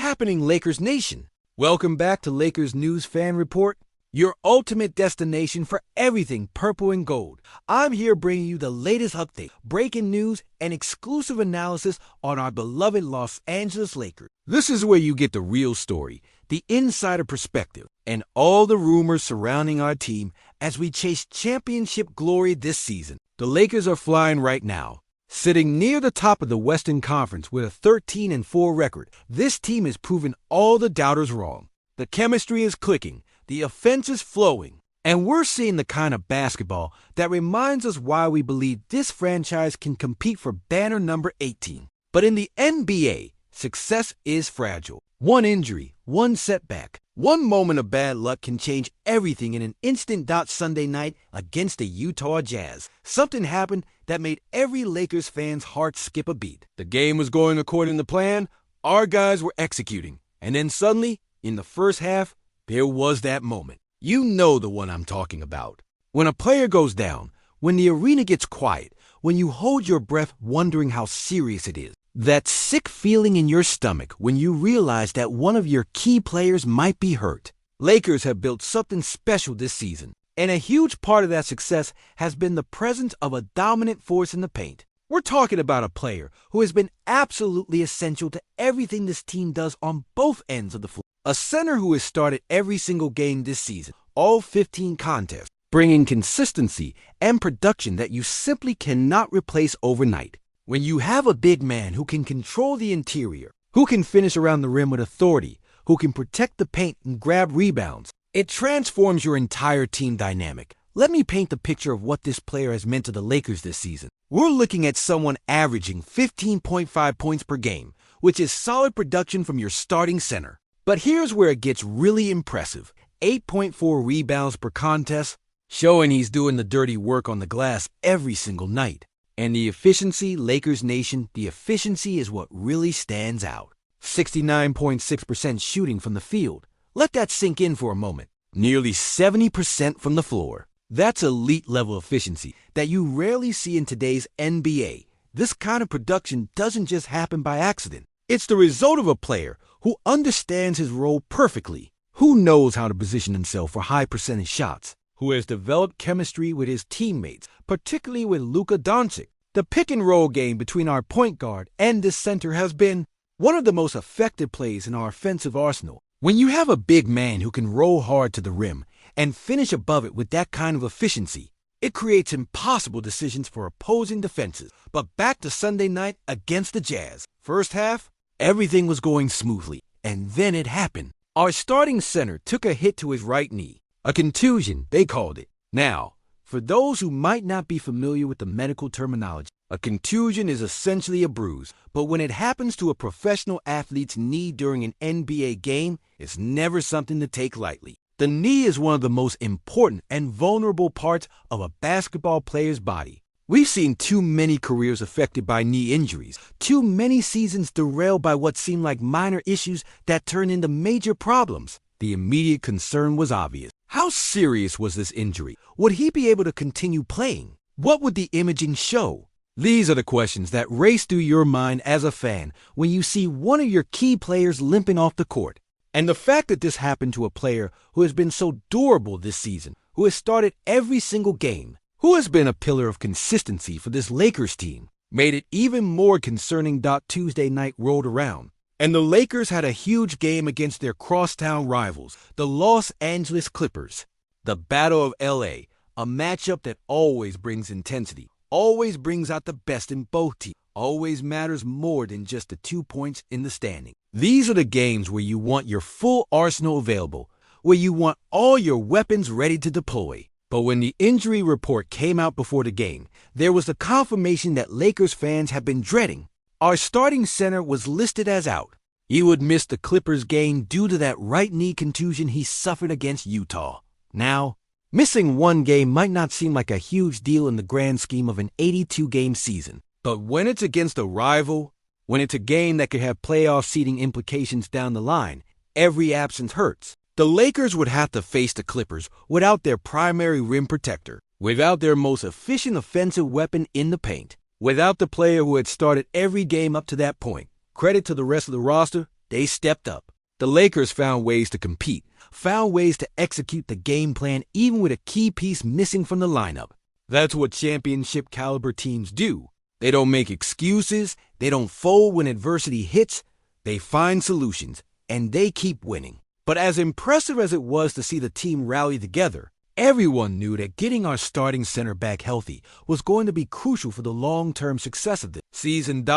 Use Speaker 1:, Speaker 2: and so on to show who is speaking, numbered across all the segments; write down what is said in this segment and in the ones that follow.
Speaker 1: happening, Lakers Nation? Welcome back to Lakers News Fan Report, your ultimate destination for everything purple and gold. I'm here bringing you the latest update, breaking news, and exclusive analysis on our beloved Los Angeles Lakers. This is where you get the real story, the insider perspective, and all the rumors surrounding our team as we chase championship glory this season. The Lakers are flying right now. Sitting near the top of the Western Conference with a 13-4 record, this team has proven all the doubters wrong. The chemistry is clicking, the offense is flowing, and we're seeing the kind of basketball that reminds us why we believe this franchise can compete for banner number 18. But in the NBA, success is fragile. One injury, one setback, one moment of bad luck can change everything in an instant. Sunday night against the Utah Jazz, something happened that made every Lakers fan's heart skip a beat. The game was going according to plan, our guys were executing, and then suddenly, in the first half, there was that moment. You know the one I'm talking about. When a player goes down, when the arena gets quiet, when you hold your breath wondering how serious it is. That sick feeling in your stomach when you realize that one of your key players might be hurt. Lakers have built something special this season, and a huge part of that success has been the presence of a dominant force in the paint. We're talking about a player who has been absolutely essential to everything this team does on both ends of the floor. A center who has started every single game this season, all 15 contests, bringing consistency and production that you simply cannot replace overnight. When you have a big man who can control the interior, who can finish around the rim with authority, who can protect the paint and grab rebounds, it transforms your entire team dynamic. Let me paint the picture of what this player has meant to the Lakers this season. We're looking at someone averaging 15.5 points per game, which is solid production from your starting center. But here's where it gets really impressive. 8.4 rebounds per contest, showing he's doing the dirty work on the glass every single night. And the efficiency, Lakers Nation, the efficiency is what really stands out. 69.6% shooting from the field. Let that sink in for a moment. Nearly 70% from the floor. That's elite level efficiency that you rarely see in today's NBA. This kind of production doesn't just happen by accident. It's the result of a player who understands his role perfectly, who knows how to position himself for high percentage shots, who has developed chemistry with his teammates, particularly with Luka Doncic. The pick-and-roll game between our point guard and this center has been one of the most effective plays in our offensive arsenal. When you have a big man who can roll hard to the rim and finish above it with that kind of efficiency, it creates impossible decisions for opposing defenses. But back to Sunday night against the Jazz. First half, everything was going smoothly, and then it happened. Our starting center took a hit to his right knee. A contusion, they called it. Now, for those who might not be familiar with the medical terminology, a contusion is essentially a bruise, but when it happens to a professional athlete's knee during an NBA game, it's never something to take lightly. The knee is one of the most important and vulnerable parts of a basketball player's body. We've seen too many careers affected by knee injuries, too many seasons derailed by what seemed like minor issues that turned into major problems. The immediate concern was obvious. How serious was this injury? Would he be able to continue playing? What would the imaging show? These are the questions that race through your mind as a fan when you see one of your key players limping off the court. And the fact that this happened to a player who has been so durable this season, who has started every single game, who has been a pillar of consistency for this Lakers team, made it even more concerning. Tuesday night rolled around, and the Lakers had a huge game against their crosstown rivals, the Los Angeles Clippers. The Battle of LA, a matchup that always brings intensity, always brings out the best in both teams, always matters more than just the 2 points in the standing. These are the games where you want your full arsenal available, where you want all your weapons ready to deploy. But when the injury report came out before the game, there was the confirmation that Lakers fans have been dreading. Our starting center was listed as out. He would miss the Clippers game due to that right knee contusion he suffered against Utah. Now, missing one game might not seem like a huge deal in the grand scheme of an 82-game season. But when it's against a rival, when it's a game that could have playoff seeding implications down the line, every absence hurts. The Lakers would have to face the Clippers without their primary rim protector, without their most efficient offensive weapon in the paint, without the player who had started every game up to that point. Credit to the rest of the roster, They stepped up. The Lakers found ways to compete, found ways to execute the game plan even with a key piece missing from the lineup. That's what championship-caliber teams do. They don't make excuses, they don't fold when adversity hits, they find solutions, and they keep winning. But as impressive as it was to see the team rally together, everyone knew that getting our starting center back healthy was going to be crucial for the long-term success of this season.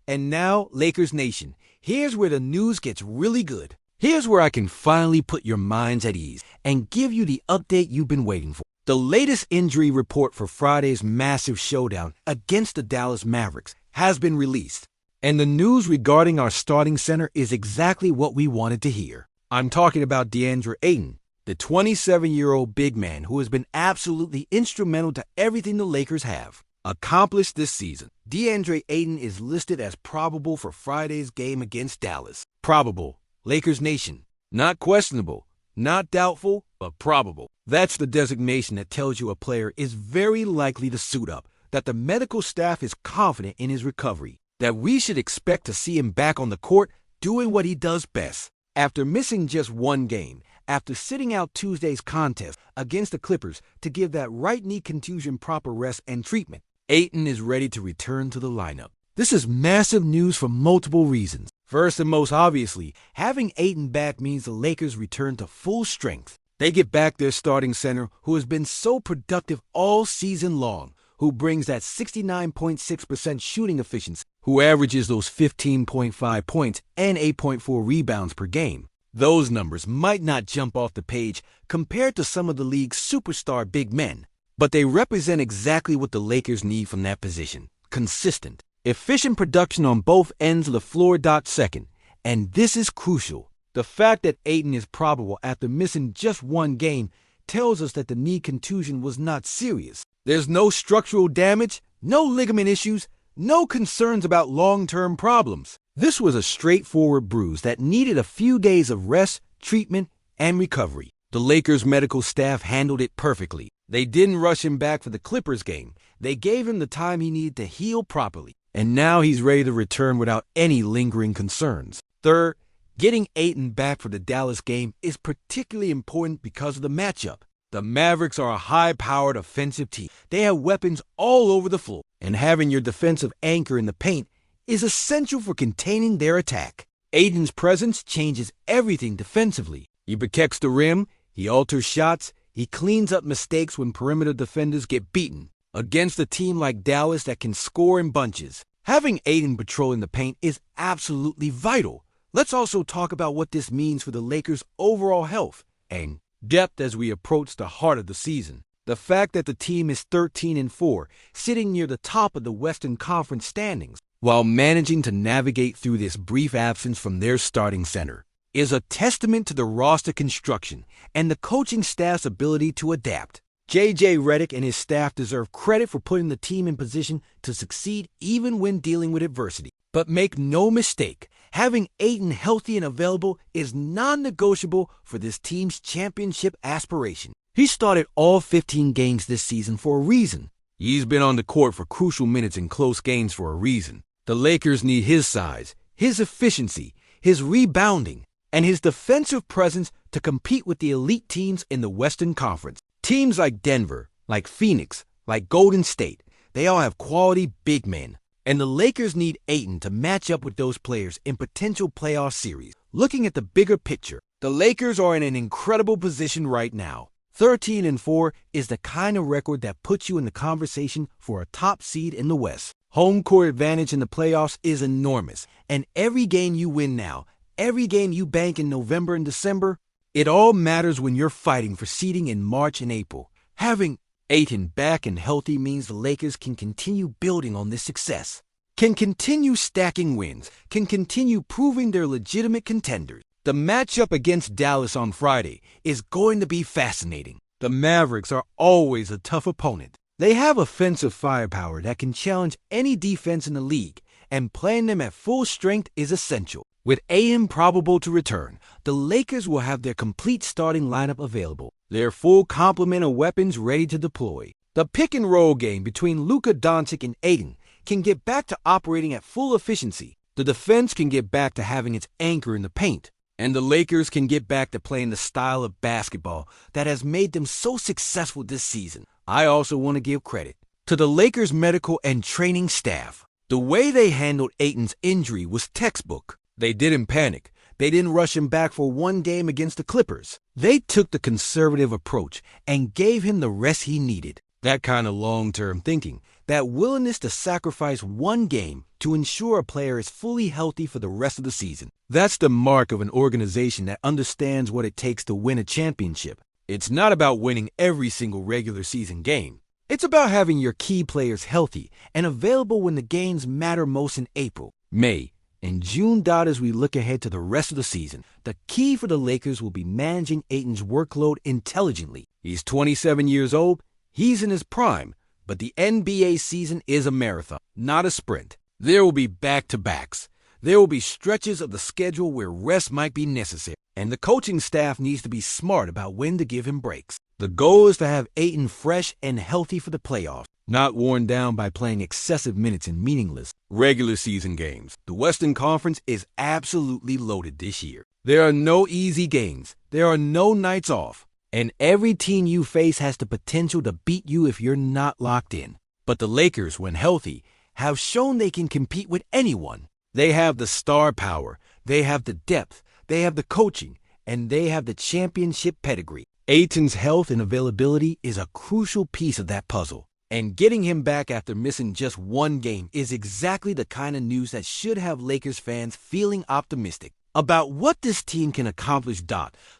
Speaker 1: And now, Lakers Nation, here's where the news gets really good. Here's where I can finally put your minds at ease and give you the update you've been waiting for. The latest injury report for Friday's massive showdown against the Dallas Mavericks has been released. And the news regarding our starting center is exactly what we wanted to hear. I'm talking about Deandre Ayton, the 27-year-old big man who has been absolutely instrumental to everything the Lakers have accomplished this season. Deandre Ayton is listed as probable for Friday's game against Dallas. Probable. Lakers Nation. Not questionable, not doubtful, but probable. That's the designation that tells you a player is very likely to suit up, that the medical staff is confident in his recovery, that we should expect to see him back on the court doing what he does best. After missing just one game, after sitting out Tuesday's contest against the Clippers to give that right knee contusion proper rest and treatment, Ayton is ready to return to the lineup. This is massive news for multiple reasons. First and most obviously, having Ayton back means the Lakers return to full strength. They get back their starting center who has been so productive all season long, who brings that 69.6% shooting efficiency, who averages those 15.5 points and 8.4 rebounds per game. Those numbers might not jump off the page compared to some of the league's superstar big men, but they represent exactly what the Lakers need from that position. Consistent, efficient production on both ends of the floor. Second, and this is crucial, the fact that Ayton is probable after missing just one game tells us that the knee contusion was not serious. There's no structural damage, no ligament issues, no concerns about long-term problems. This was a straightforward bruise that needed a few days of rest, treatment, and recovery. The Lakers' medical staff handled it perfectly. They didn't rush him back for the Clippers game. They gave him the time he needed to heal properly. And now he's ready to return without any lingering concerns. Third, getting Ayton back for the Dallas game is particularly important because of the matchup. The Mavericks are a high-powered offensive team. They have weapons all over the floor, and having your defensive anchor in the paint is essential for containing their attack. Ayton's presence changes everything defensively. He protects the rim, he alters shots, he cleans up mistakes when perimeter defenders get beaten. Against a team like Dallas that can score in bunches, having Ayton patrolling the paint is absolutely vital. Let's also talk about what this means for the Lakers' overall health and depth as we approach the heart of the season. The fact that the team is 13-4, sitting near the top of the Western Conference standings, while managing to navigate through this brief absence from their starting center, is a testament to the roster construction and the coaching staff's ability to adapt. J.J. Redick and his staff deserve credit for putting the team in position to succeed even when dealing with adversity. But make no mistake, having Ayton healthy and available is non-negotiable for this team's championship aspiration. He started all 15 games this season for a reason. He's been on the court for crucial minutes in close games for a reason. The Lakers need his size, his efficiency, his rebounding, and his defensive presence to compete with the elite teams in the Western Conference. Teams like Denver, like Phoenix, like Golden State, they all have quality big men. And the Lakers need Ayton to match up with those players in potential playoff series. Looking at the bigger picture, the Lakers are in an incredible position right now. 13-4 is the kind of record that puts you in the conversation for a top seed in the West. Home court advantage in the playoffs is enormous, and every game you win now, every game you bank in November and December, it all matters when you're fighting for seeding in March and April. Having Ayton back and healthy means the Lakers can continue building on this success, can continue stacking wins, can continue proving they're legitimate contenders. The matchup against Dallas on Friday is going to be fascinating. The Mavericks are always a tough opponent. They have offensive firepower that can challenge any defense in the league, and playing them at full strength is essential. With Ayton probable to return, the Lakers will have their complete starting lineup available, their full complement of weapons ready to deploy. The pick-and-roll game between Luka Doncic and Ayton can get back to operating at full efficiency. The defense can get back to having its anchor in the paint, and the Lakers can get back to playing the style of basketball that has made them so successful this season. I also want to give credit to the Lakers' medical and training staff. The way they handled Ayton's injury was textbook. They didn't panic. They didn't rush him back for one game against the Clippers. They took the conservative approach and gave him the rest he needed. That kind of long-term thinking, that willingness to sacrifice one game to ensure a player is fully healthy for the rest of the season. That's the mark of an organization that understands what it takes to win a championship. It's not about winning every single regular season game. It's about having your key players healthy and available when the games matter most in April, May, and June. As we look ahead to the rest of the season, the key for the Lakers will be managing Ayton's workload intelligently. He's 27 years old. He's in his prime, but the NBA season is a marathon, not a sprint. There will be back-to-backs. There will be stretches of the schedule where rest might be necessary, and the coaching staff needs to be smart about when to give him breaks. The goal is to have Ayton fresh and healthy for the playoffs, not worn down by playing excessive minutes in meaningless regular season games. The Western Conference is absolutely loaded this year. There are no easy games. There are no nights off. And every team you face has the potential to beat you if you're not locked in. But the Lakers, when healthy, have shown they can compete with anyone. They have the star power, they have the depth, they have the coaching, and they have the championship pedigree. Ayton's health and availability is a crucial piece of that puzzle. And getting him back after missing just one game is exactly the kind of news that should have Lakers fans feeling optimistic about what this team can accomplish.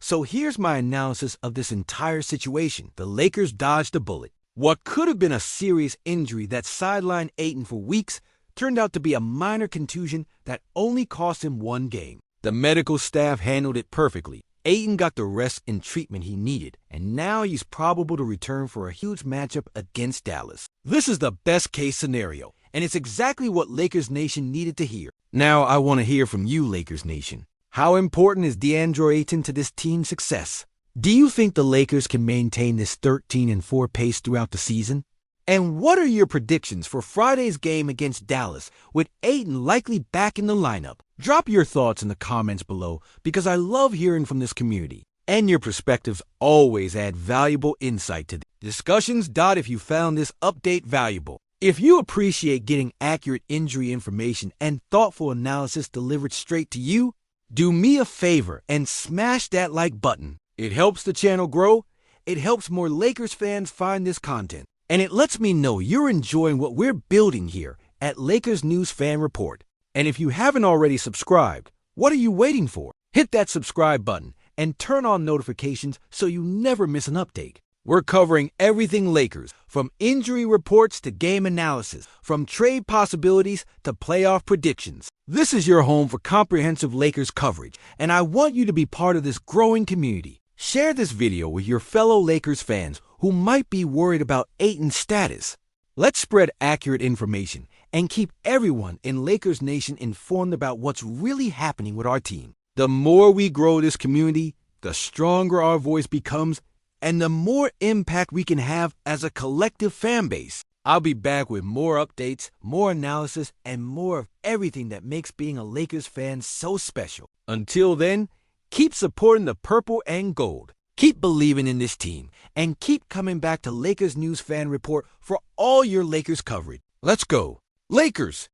Speaker 1: So here's my analysis of this entire situation. The Lakers dodged a bullet. What could have been a serious injury that sidelined Ayton for weeks turned out to be a minor contusion that only cost him one game. The medical staff handled it perfectly. Ayton got the rest and treatment he needed, and now he's probable to return for a huge matchup against Dallas. This is the best-case scenario, and it's exactly what Lakers Nation needed to hear. Now I want to hear from you, Lakers Nation. How important is Deandre Ayton to this team's success? Do you think the Lakers can maintain this 13-4 pace throughout the season? And what are your predictions for Friday's game against Dallas, with Ayton likely back in the lineup? Drop your thoughts in the comments below, because I love hearing from this community. And your perspectives always add valuable insight to the discussions. If you found this update valuable, if you appreciate getting accurate injury information and thoughtful analysis delivered straight to you, do me a favor and smash that like button. It helps the channel grow, it helps more Lakers fans find this content, and it lets me know you're enjoying what we're building here at Lakers News Fan Report. And if you haven't already subscribed, what are you waiting for? Hit that subscribe button and turn on notifications so you never miss an update. We're covering everything Lakers, from injury reports to game analysis, from trade possibilities to playoff predictions. This is your home for comprehensive Lakers coverage, and I want you to be part of this growing community. Share this video with your fellow Lakers fans who might be worried about Ayton's status. Let's spread accurate information and keep everyone in Lakers Nation informed about what's really happening with our team. The more we grow this community, the stronger our voice becomes, and the more impact we can have as a collective fan base. I'll be back with more updates, more analysis, and more of everything that makes being a Lakers fan so special. Until then, keep supporting the purple and gold. Keep believing in this team, and keep coming back to Lakers News Fan Report for all your Lakers coverage. Let's go, Lakers!